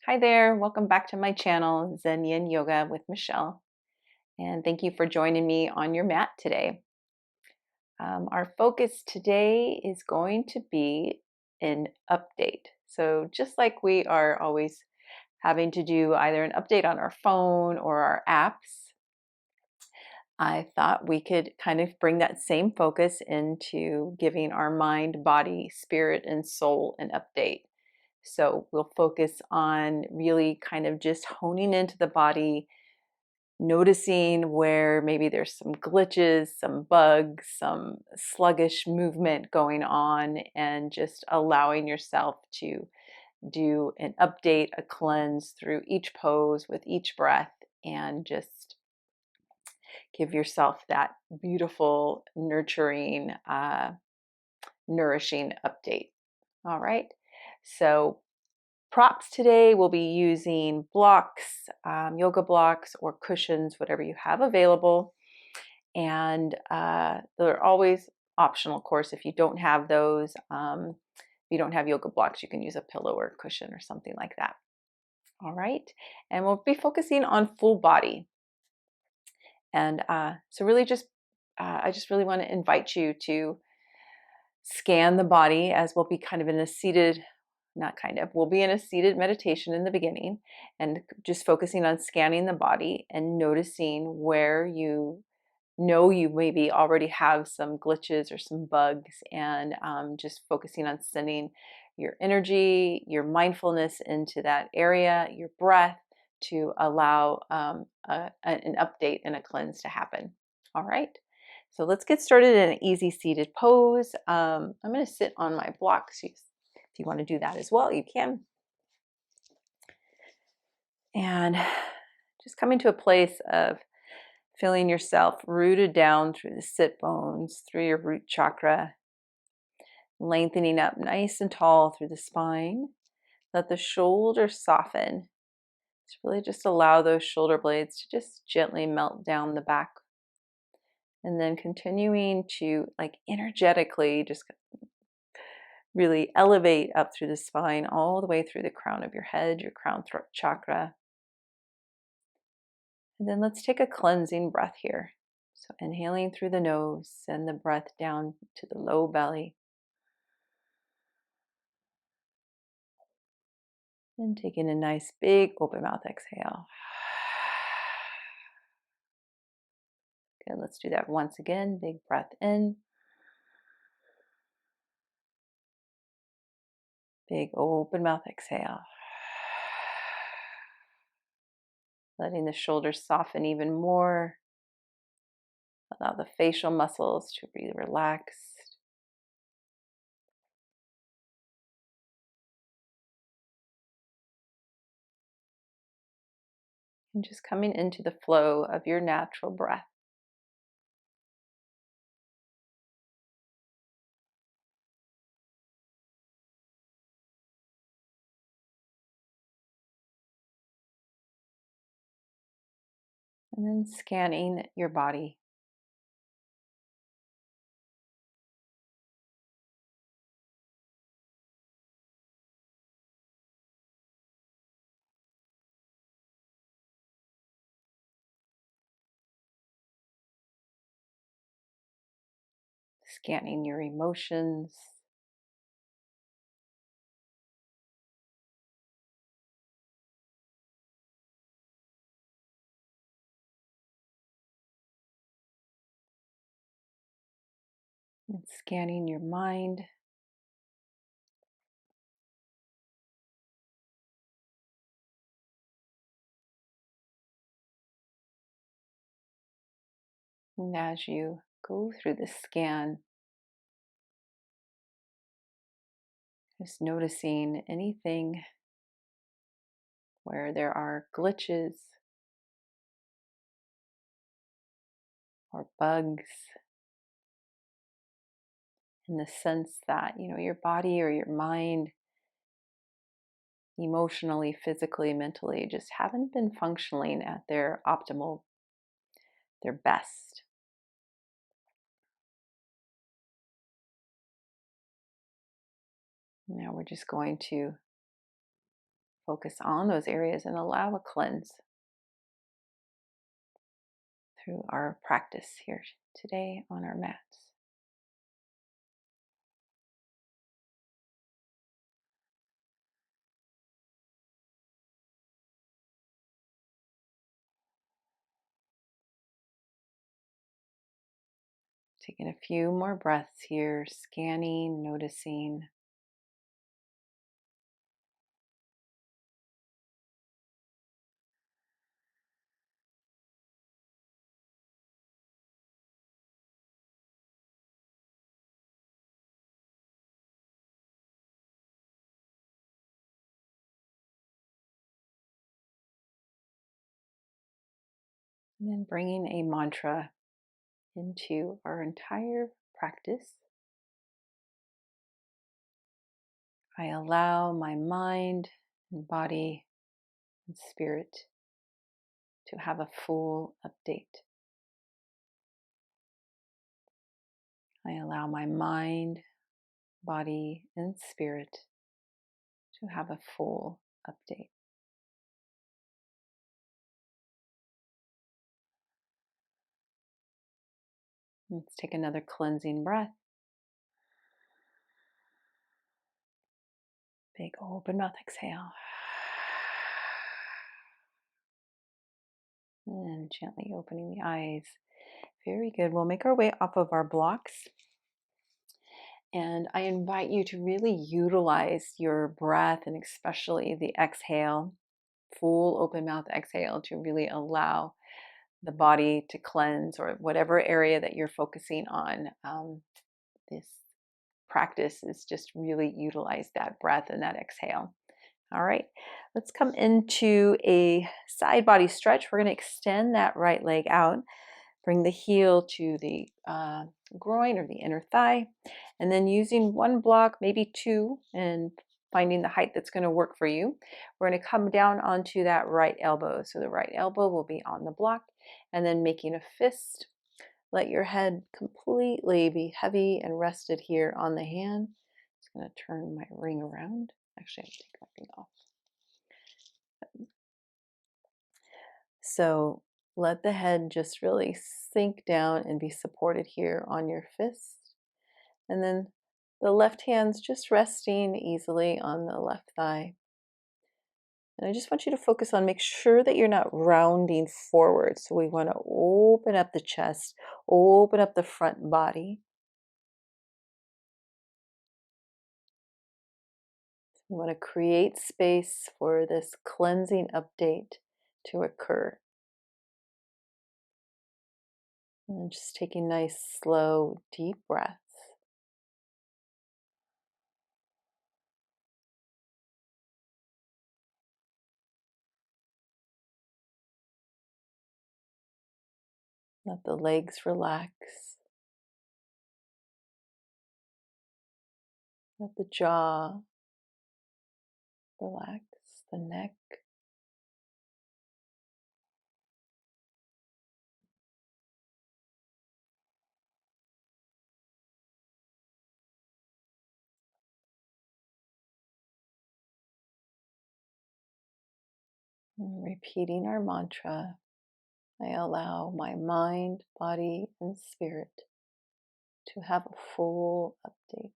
Hi there, welcome back to my channel, Zen Yin Yoga with Michelle. And thank you for joining me on your mat today. Our focus today is going to be an update. So, just like we are always having to do either an update on our phone or our apps, I thought we could kind of bring that same focus into giving our mind, body, spirit, and soul an update. So we'll focus on really kind of just honing into the body, noticing where maybe there's some glitches, some bugs, some sluggish movement going on, and just allowing yourself to do an update, a cleanse through each pose with each breath, and just give yourself that beautiful, nurturing, nourishing update. All right. So props today, we'll be using blocks, yoga blocks or cushions, whatever you have available. And they're always optional, of course. If you don't have those, if you don't have yoga blocks, you can use a pillow or a cushion or something like that. All right. And we'll be focusing on full body. And so really I just really want to invite you to scan the body, as we'll be kind of in a seated, not kind of, we'll be in a seated meditation in the beginning, and just focusing on scanning the body and noticing where you know you maybe already have some glitches or some bugs, and just focusing on sending your energy, your mindfulness into that area, your breath, to allow an update and a cleanse to happen. All right. So let's get started in an easy seated pose. I'm going to sit on my blocks. If you want to do that as well, you can. And just coming to a place of feeling yourself rooted down through the sit bones, through your root chakra, lengthening up nice and tall through the spine. Let the shoulders soften. So really just allow those shoulder blades to just gently melt down the back. And then continuing to, like, energetically just really elevate up through the spine, all the way through the crown of your head, your crown throat chakra. And then let's take a cleansing breath here. So inhaling through the nose, send the breath down to the low belly. And taking a nice big open mouth exhale. Good, let's do that once again. Big breath in. Big open mouth exhale. Letting the shoulders soften even more. Allow the facial muscles to be relaxed. And just coming into the flow of your natural breath. And then scanning your body. Scanning your emotions. And scanning your mind. And as you go through the scan, just noticing anything where there are glitches or bugs, in the sense that, your body or your mind, emotionally, physically, mentally, just haven't been functioning at their optimal, their best. Now we're just going to focus on those areas and allow a cleanse through our practice here today on our mats. Taking a few more breaths here, scanning, noticing. And then bringing a mantra into our entire practice. I allow my mind and body and spirit to have a full update. I allow my mind, body, and spirit to have a full update. Let's take another cleansing breath. Big open mouth exhale. And gently opening the eyes. Very good. We'll make our way off of our blocks. And I invite you to really utilize your breath and especially the exhale, full open mouth exhale, to really allow the body to cleanse, or whatever area that you're focusing on. This practice is just really utilize that breath and that exhale. All right, let's come into a side body stretch. We're going to extend that right leg out. Bring the heel to the groin or the inner thigh. And then using one block, maybe two, and finding the height that's going to work for you, we're going to come down onto that right elbow. So the right elbow will be on the block, and then making a fist. Let your head completely be heavy and rested here on the hand. I'm just going to turn my ring around. Actually, I'm going to take my ring off. So let the head just really sink down and be supported here on your fist. And then the left hand's just resting easily on the left thigh. And I just want you to focus on, make sure that you're not rounding forward. So we want to open up the chest, open up the front body. We want to create space for this cleansing update to occur. And just taking nice, slow, deep breaths. Let the legs relax. Let the jaw relax, the neck. And repeating our mantra, I allow my mind, body, and spirit to have a full update.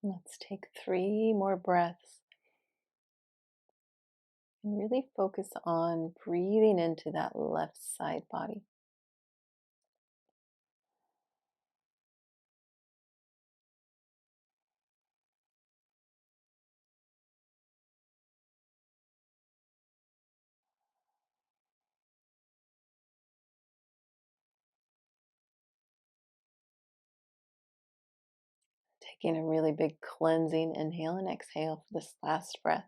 Let's take 3 more breaths and really focus on breathing into that left side body. Taking a really big cleansing inhale and exhale for this last breath.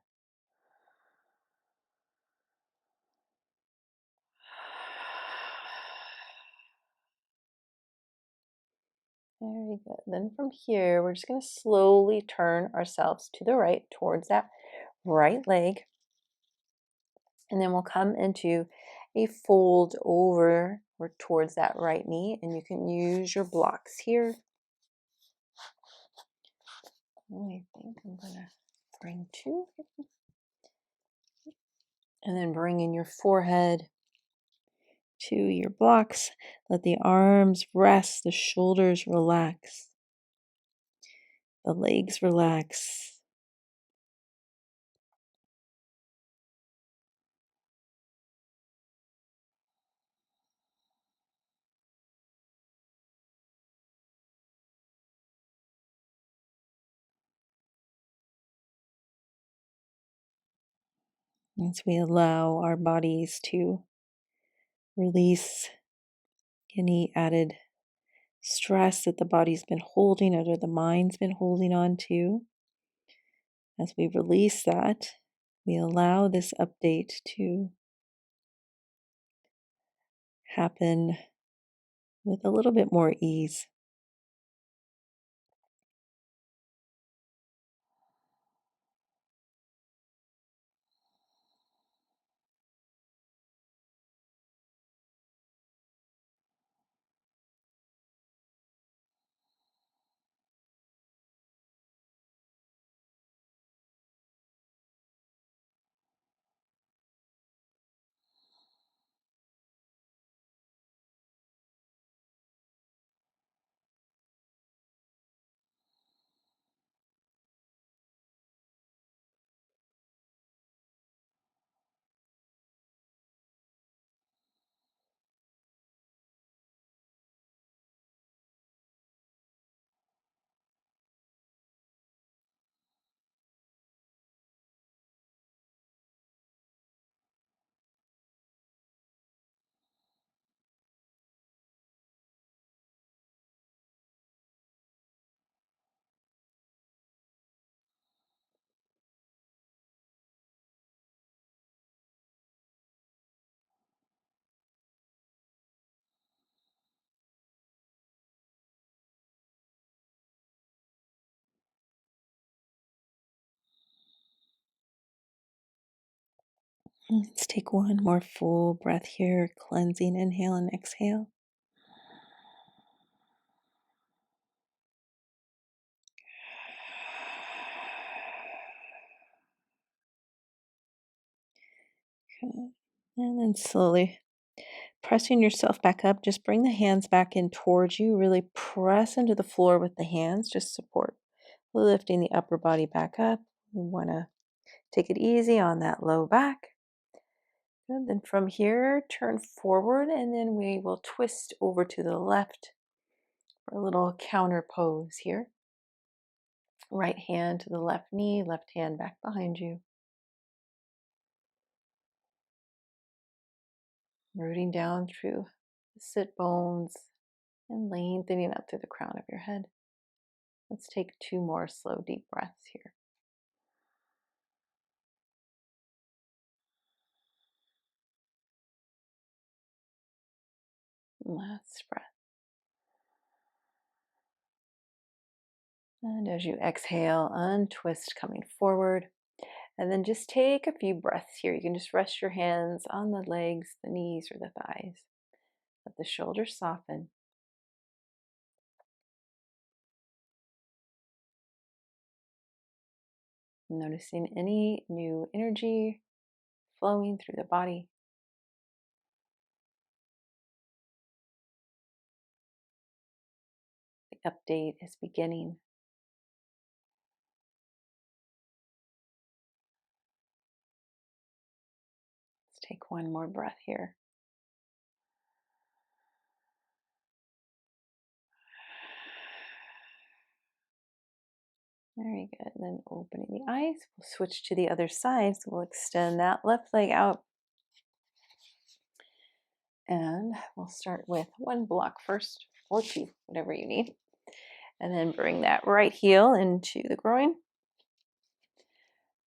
Very good. Then from here, we're just going to slowly turn ourselves to the right towards that right leg. And then we'll come into a fold over or towards that right knee. And you can use your blocks here. I think I'm going to bring 2. And then bring in your forehead to your blocks. Let the arms rest, the shoulders relax, the legs relax. As we allow our bodies to release any added stress that the body's been holding or the mind's been holding on to. As we release that, we allow this update to happen with a little bit more ease. Let's take one more full breath here, cleansing inhale and exhale. Okay. And then slowly pressing yourself back up, just bring the hands back in towards you. Really press into the floor with the hands, just support. Lifting the upper body back up. We want to take it easy on that low back. Good. Then from here, turn forward, and then we will twist over to the left for a little counter pose here. Right hand to the left knee, left hand back behind you. Rooting down through the sit bones and lengthening up through the crown of your head. Let's take 2 more slow, deep breaths here. Last breath. And as you exhale, untwist coming forward. And then just take a few breaths here. You can just rest your hands on the legs, the knees, or the thighs. Let the shoulders soften. Noticing any new energy flowing through the body. The update is beginning. take one more breath here. Very good. And then opening the eyes, we'll switch to the other side. So we'll extend that left leg out. And we'll start with one block first, or two, whatever you need. And then bring that right heel into the groin.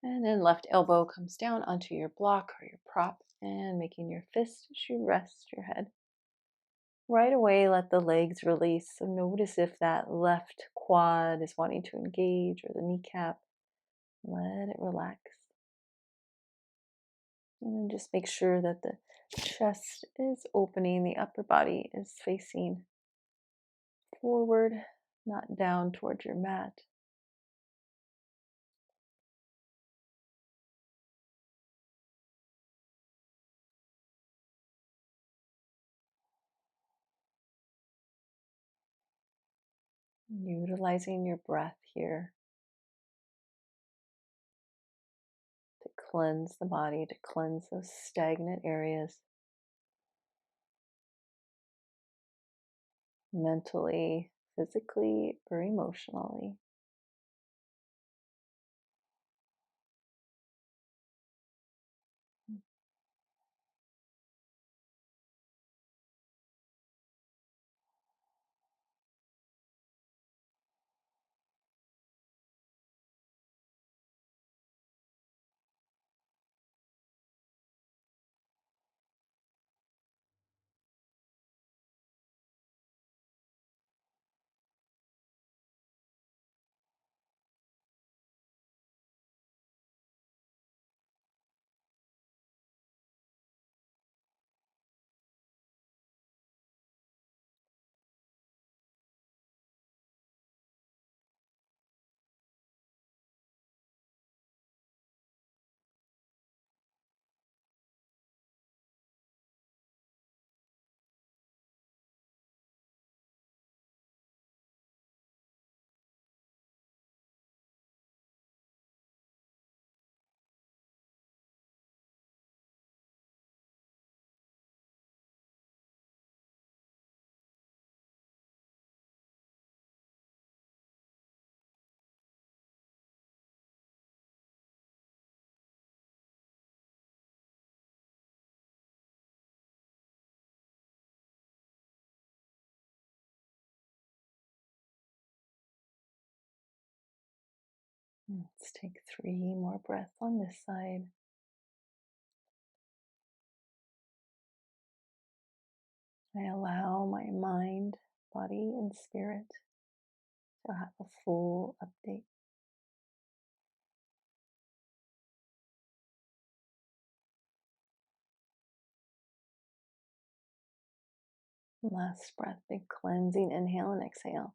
And then left elbow comes down onto your block or your prop, and making your fist as you rest your head. Right away, let the legs release. So notice if that left quad is wanting to engage, or the kneecap. Let it relax. And then just make sure that the chest is opening, the upper body is facing forward, not down towards your mat. Utilizing your breath here to cleanse the body, to cleanse those stagnant areas, mentally, physically, or emotionally. Let's take 3 more breaths on this side. I allow my mind, body, and spirit to have a full update. Last breath, big cleansing inhale and exhale.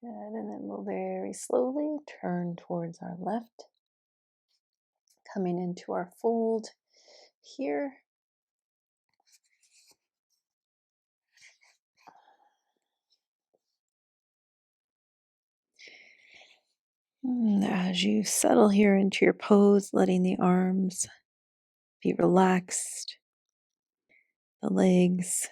Good, and then we'll very slowly turn towards our left, coming into our fold here. And as you settle here into your pose, letting the arms be relaxed, the legs.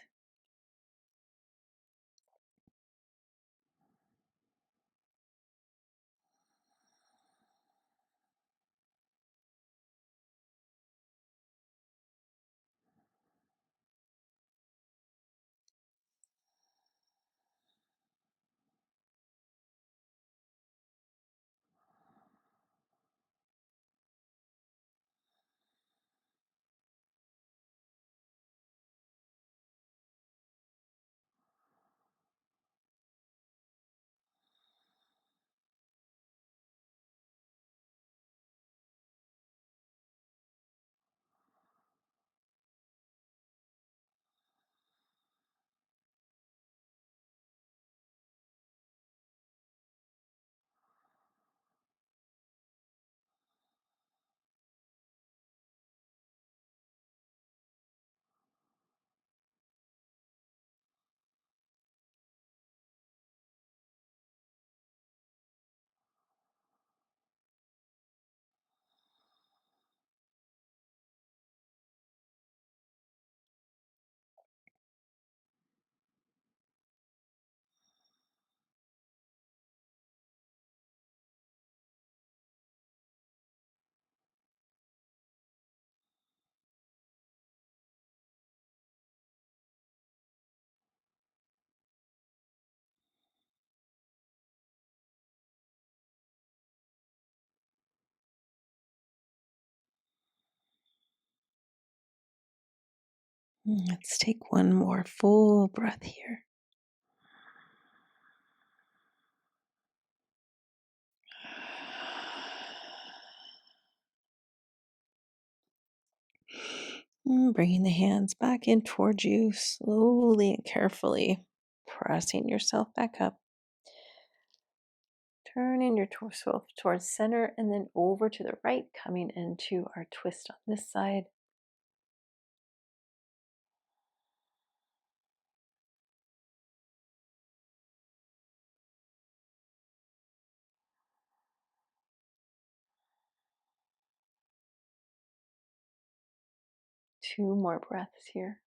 Let's take one more full breath here. Bringing the hands back in towards you, slowly and carefully pressing yourself back up. Turning your torso towards center and then over to the right, coming into our twist on this side. Two more breaths here.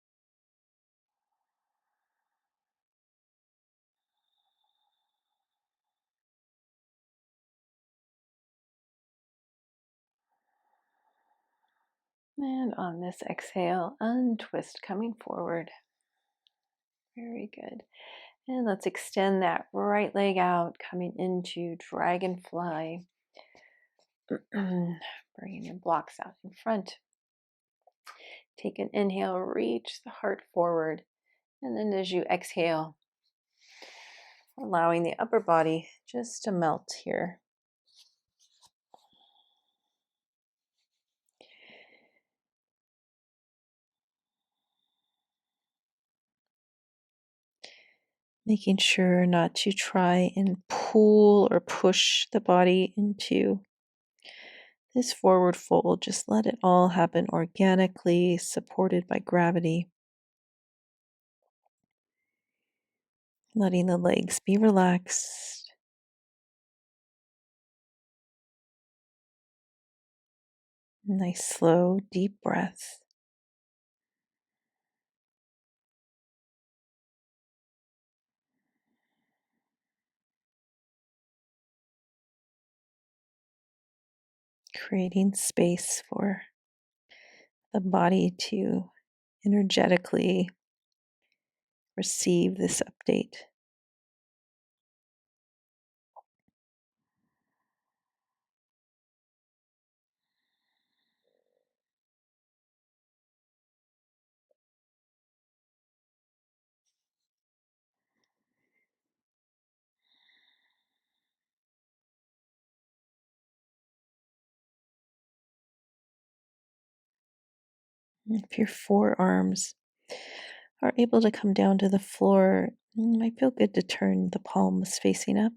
And on this exhale, untwist, coming forward. Very good. And let's extend that right leg out, coming into Dragonfly. Bringing your blocks out in front. Take an inhale, reach the heart forward. And then as you exhale, allowing the upper body just to melt here. Making sure not to try and pull or push the body into this forward fold. Just let it all happen organically, supported by gravity. Letting the legs be relaxed. Nice, slow, deep breath. Creating space for the body to energetically receive this update. If your forearms are able to come down to the floor, it might feel good to turn the palms facing up.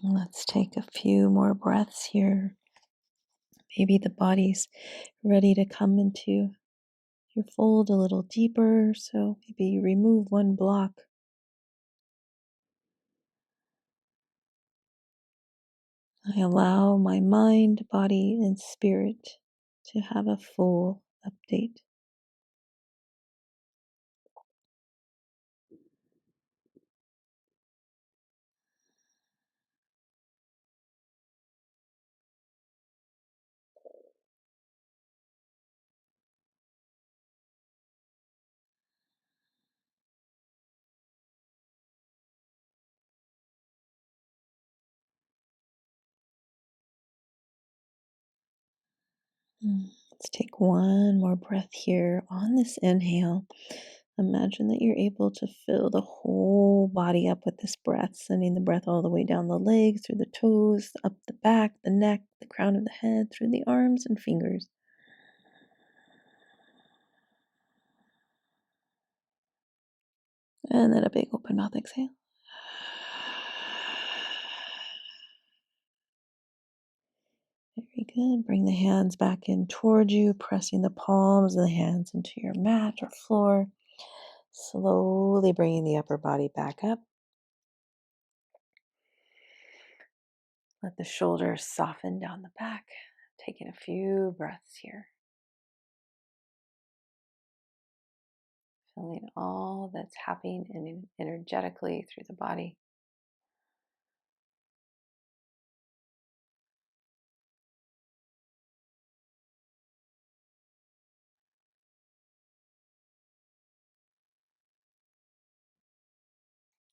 Let's take a few more breaths here. Maybe the body's ready to come into your fold a little deeper. So maybe you remove one block. I allow my mind, body, and spirit to have a full update. Let's take one more breath here on this inhale. Imagine that you're able to fill the whole body up with this breath, sending the breath all the way down the legs, through the toes, up the back, the neck, the crown of the head, through the arms and fingers. And then a big open mouth exhale. Very good. Bring the hands back in toward you, pressing the palms of the hands into your mat or floor. Slowly bringing the upper body back up. Let the shoulders soften down the back. Taking a few breaths here. Feeling all that's happening energetically through the body.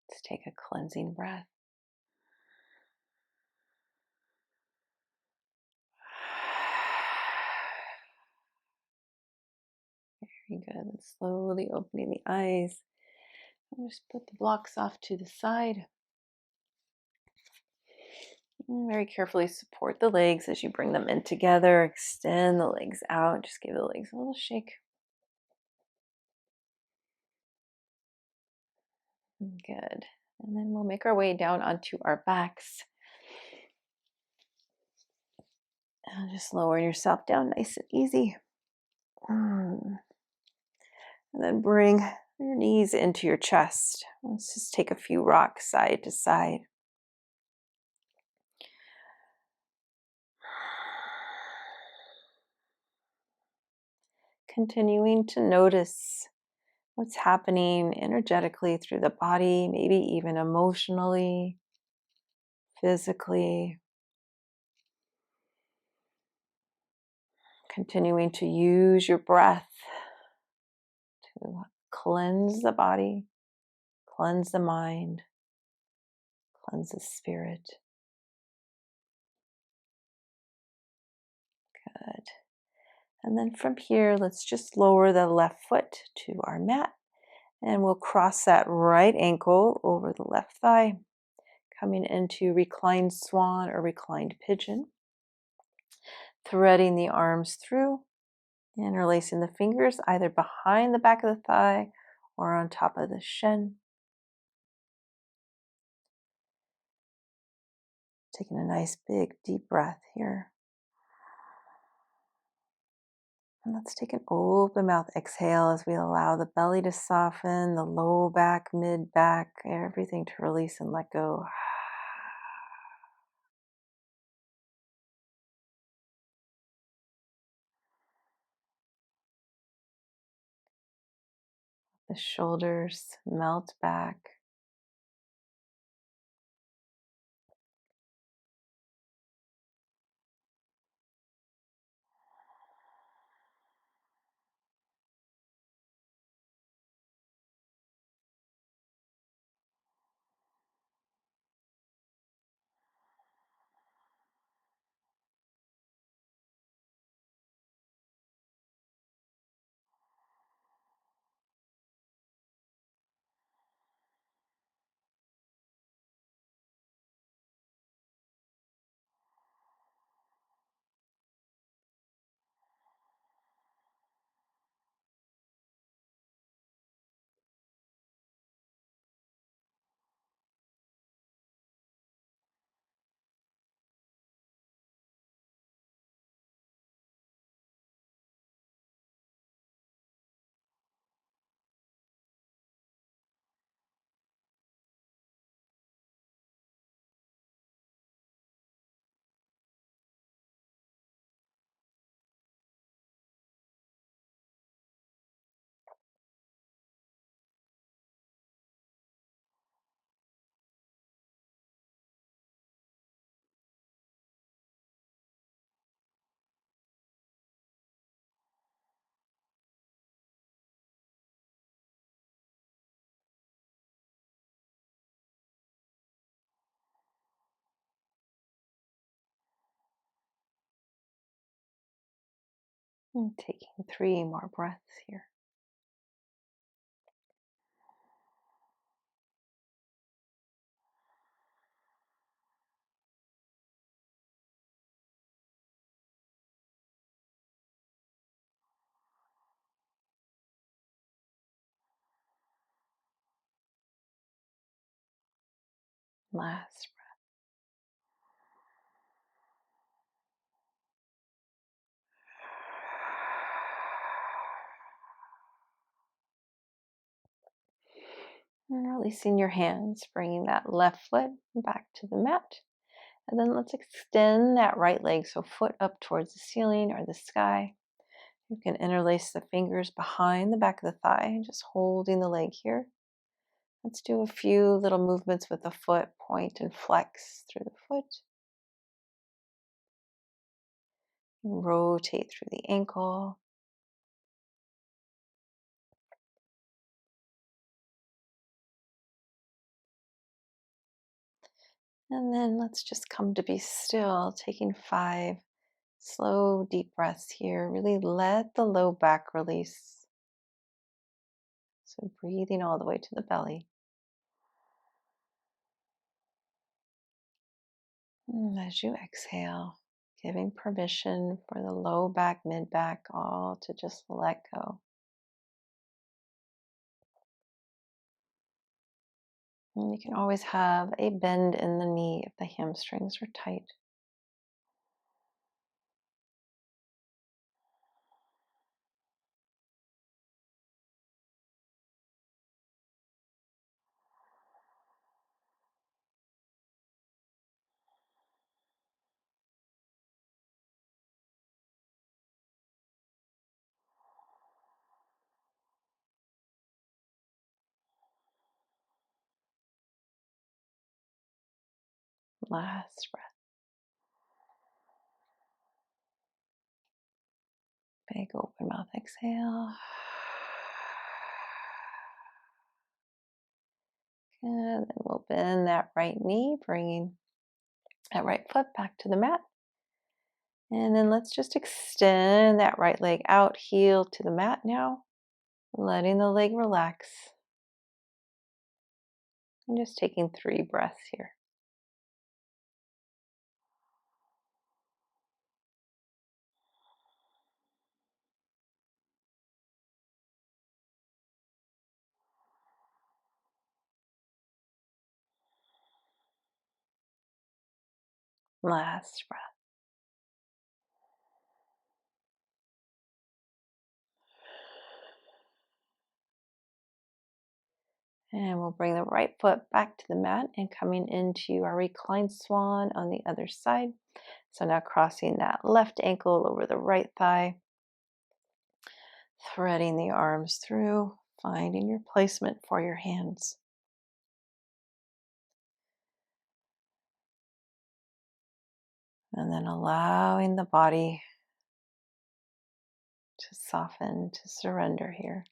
Let's take a cleansing breath. Very good. And slowly opening the eyes. And just put the blocks off to the side. And very carefully support the legs as you bring them in together. Extend the legs out. Just give the legs a little shake. Good. And then we'll make our way down onto our backs. And just lowering yourself down nice and easy. And then bring your knees into your chest. Let's just take a few rocks side to side. Continuing to notice what's happening energetically through the body, maybe even emotionally, physically. Continuing to use your breath to cleanse the body, cleanse the mind, cleanse the spirit. Good. And then from here, let's just lower the left foot to our mat. And we'll cross that right ankle over the left thigh, coming into reclined swan or reclined pigeon. Threading the arms through, interlacing the fingers either behind the back of the thigh or on top of the shin. Taking a nice big deep breath here. And let's take an open mouth exhale as we allow the belly to soften, the low back, mid back, everything to release and let go. The shoulders melt back. And taking 3 more breaths here. Last breath. And releasing your hands, bringing that left foot back to the mat. And then let's extend that right leg, so foot up towards the ceiling or the sky. You can interlace the fingers behind the back of the thigh, just holding the leg here. Let's do a few little movements with the foot, point and flex through the foot. Rotate through the ankle. And then let's just come to be still, taking 5 slow, deep breaths here. Really let the low back release. So breathing all the way to the belly. And as you exhale, giving permission for the low back, mid back, all to just let go. And you can always have a bend in the knee if the hamstrings are tight. Last breath. Big open mouth exhale. And then we'll bend that right knee, bringing that right foot back to the mat. And then let's just extend that right leg out, heel to the mat now, letting the leg relax. And just taking 3 breaths here. Last breath. And we'll bring the right foot back to the mat and coming into our Recline Swan on the other side. So now crossing that left ankle over the right thigh, threading the arms through, finding your placement for your hands. And then allowing the body to soften, to surrender here.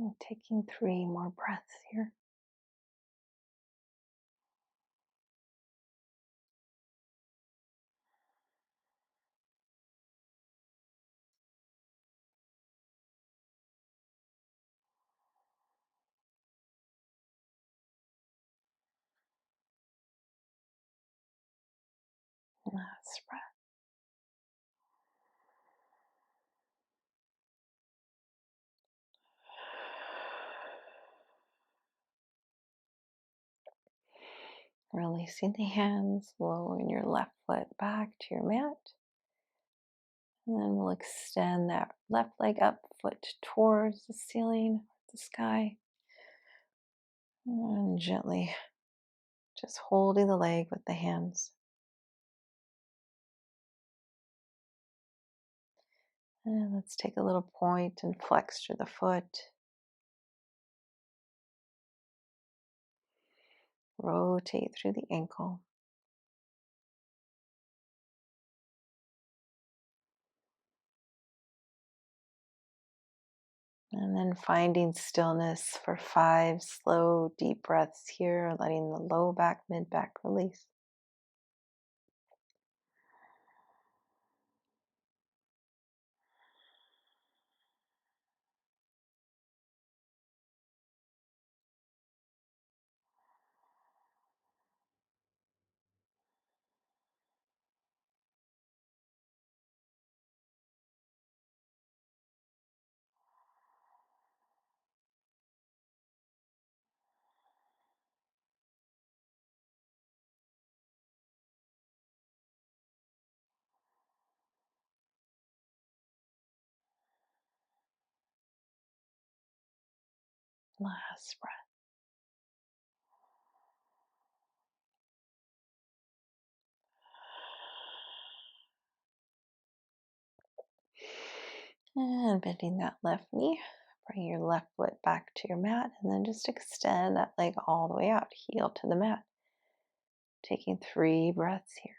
And taking 3 more breaths here. Last breath. Releasing the hands, lowering your left foot back to your mat. And then we'll extend that left leg up, foot towards the ceiling, the sky. And gently just holding the leg with the hands. And let's take a little point and flex through the foot. Rotate through the ankle. And then finding stillness for 5 slow, deep breaths here, letting the low back, mid back release. Last breath. And bending that left knee. Bring your left foot back to your mat and then just extend that leg all the way out, heel to the mat. Taking 3 breaths here.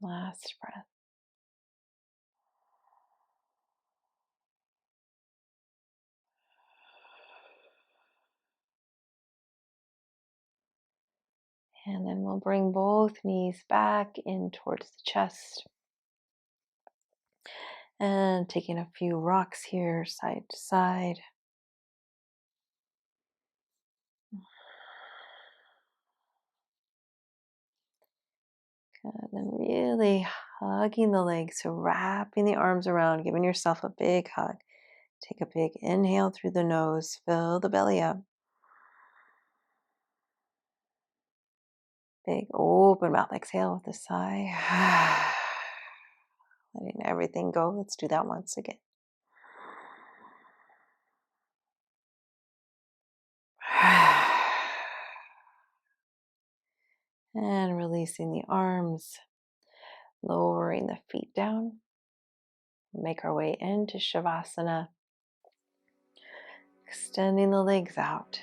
Last breath. And then we'll bring both knees back in towards the chest. And taking a few rocks here, side to side. And then really hugging the legs, so wrapping the arms around, giving yourself a big hug. Take a big inhale through the nose, fill the belly up. Big open mouth exhale with a sigh. Letting everything go. Let's do that once again. And releasing the arms, lowering the feet down. Make our way into Shavasana. Extending the legs out.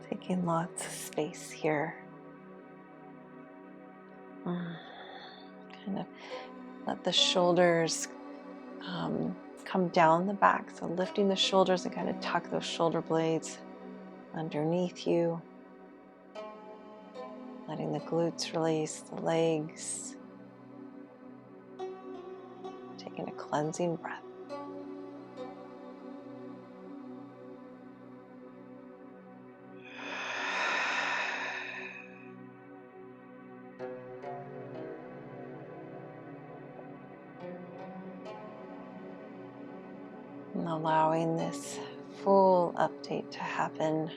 Taking lots of space here. Kind of let the shoulders come down the back. So lifting the shoulders and kind of tuck those shoulder blades underneath you. Letting the glutes release, the legs. Taking a cleansing breath. And allowing this full update to happen.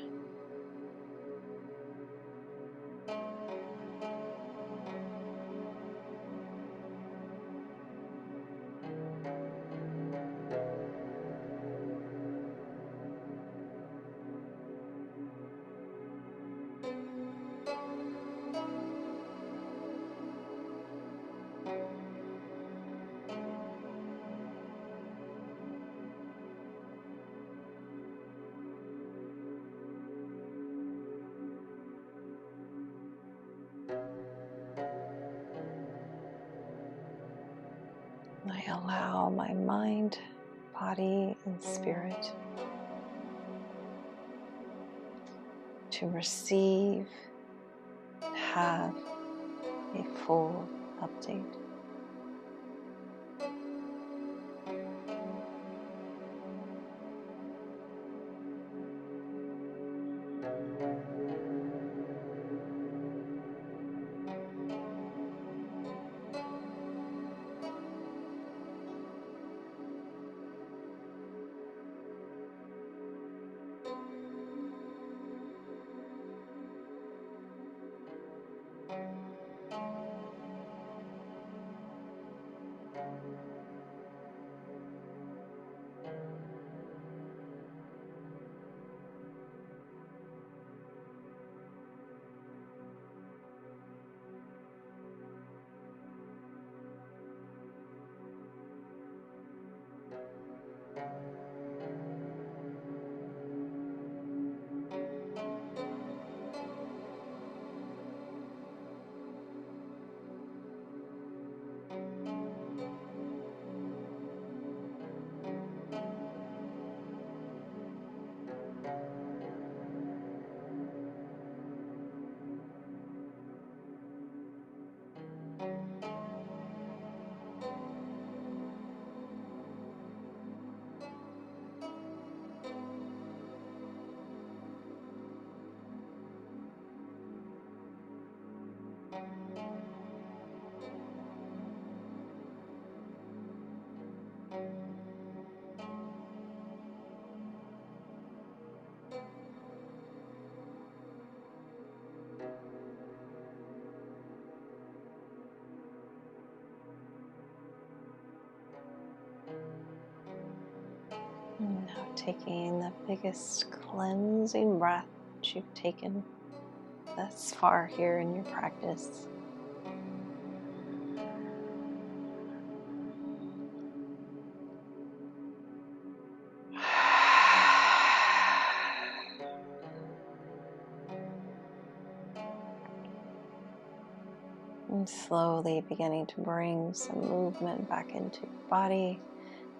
I allow my mind, body, and spirit to receive and have a full update. And now taking the biggest cleansing breath that you've taken thus far here in your practice. And slowly beginning to bring some movement back into your body,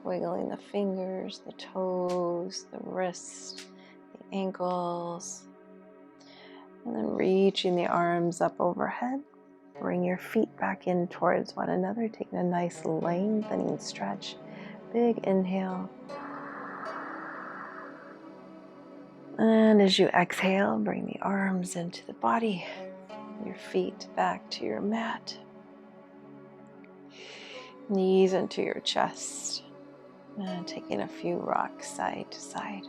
wiggling the fingers, the toes, the wrists, the ankles, and then reaching the arms up overhead. Bring your feet back in towards one another, taking a nice lengthening stretch. Big inhale. And as you exhale, bring the arms into the body, your feet back to your mat, knees into your chest, and taking a few rocks side to side.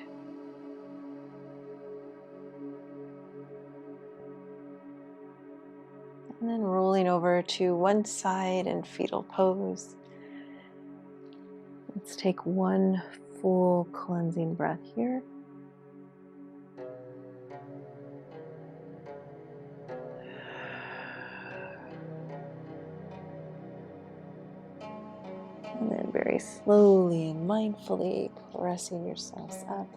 And then rolling over to one side in fetal pose. Let's take one full cleansing breath here. And then very slowly and mindfully pressing yourselves up.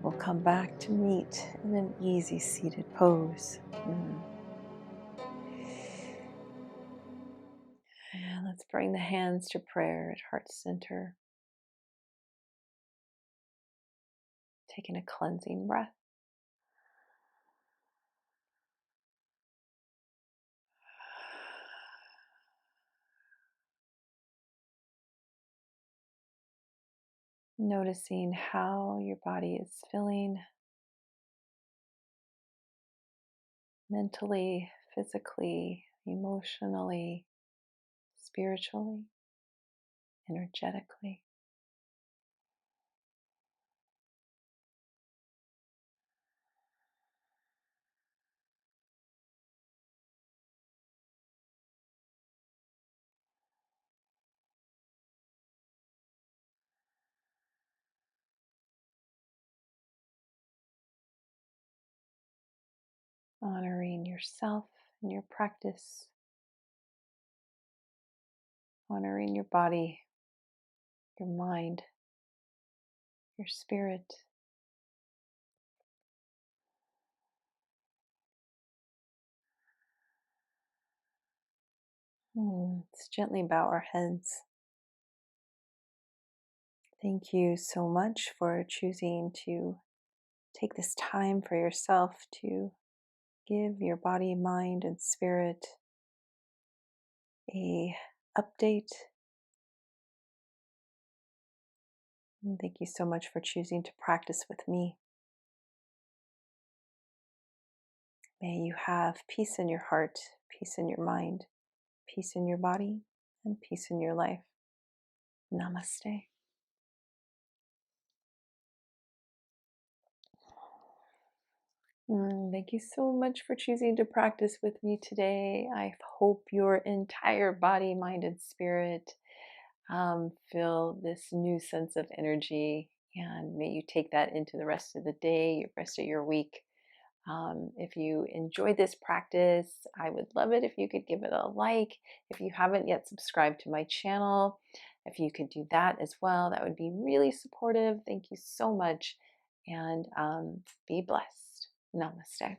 We'll come back to meet in an easy seated pose. And let's bring the hands to prayer at heart center. Taking a cleansing breath. Noticing how your body is feeling mentally, physically, emotionally, spiritually, energetically. Honoring yourself and your practice. Honoring your body, your mind, your spirit. Let's gently bow our heads. Thank you so much for choosing to take this time for yourself to give your body, mind, and spirit a update. And thank you so much for choosing to practice with me. May you have peace in your heart, peace in your mind, peace in your body, and peace in your life. Namaste. Thank you so much for choosing to practice with me today. I hope your entire body, mind, and spirit feel this new sense of energy, and may you take that into the rest of the day, the rest of your week. If you enjoyed this practice, I would love it if you could give it a like. If you haven't yet subscribed to my channel, if you could do that as well, that would be really supportive. Thank you so much, and be blessed. Namaste.